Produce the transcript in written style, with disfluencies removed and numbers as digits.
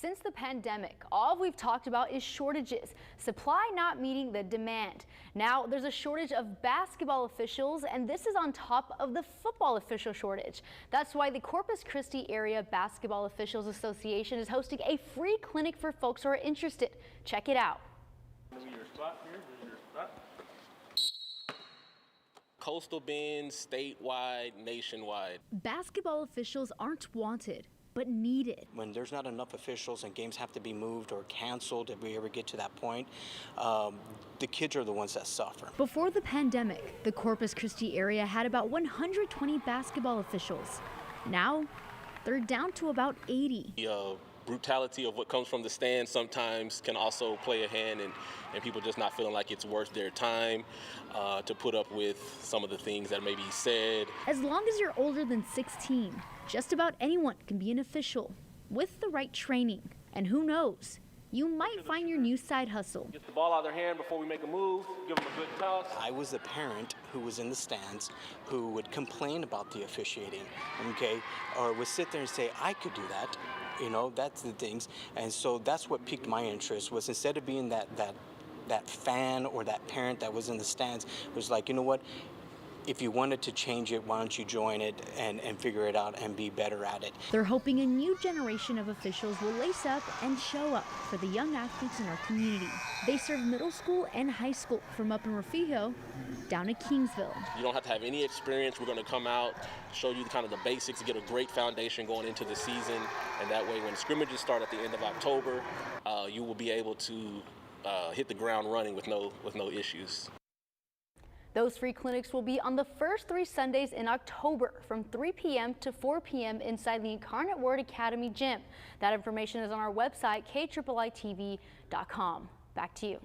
Since the pandemic, all we've talked about is shortages, supply not meeting the demand. Now there's a shortage of basketball officials, and this is on top of the football official shortage. That's why the Corpus Christi Area Basketball Officials Association is hosting a free clinic for folks who are interested. Check it out. Coastal Bend, statewide, nationwide. Basketball officials aren't wanted, but needed. When there's not enough officials and games have to be moved or canceled, if we ever get to that point, the kids are the ones that suffer. Before the pandemic, the Corpus Christi area had about 120 basketball officials. Now, they're down to about 80. The brutality of what comes from the stands sometimes can also play a hand in people just not feeling like it's worth their time to put up with some of the things that may be said. As long as you're older than 16, just about anyone can be an official with the right training. And who knows, you might find your new side hustle. Get the ball out of their hand before we make a move, give them a good toss. I was the parent who was in the stands who would complain about the officiating, okay, or would sit there and say, I could do that. You know, that's the things. And so that's what piqued my interest, was instead of being that fan or that parent that was in the stands, it was like, you know what? If you wanted to change it, why don't you join it and figure it out and be better at it? They're hoping a new generation of officials will lace up and show up for the young athletes in our community. They serve middle school and high school from up in Refugio down to Kingsville. You don't have to have any experience. We're going to come out, show you kind of the basics, get a great foundation going into the season. And that way, when scrimmages start at the end of October, you will be able to hit the ground running with no issues. Those free clinics will be on the first 3 Sundays in October from 3 p.m. to 4 p.m. inside the Incarnate Word Academy gym. That information is on our website, KIIITV.com. Back to you.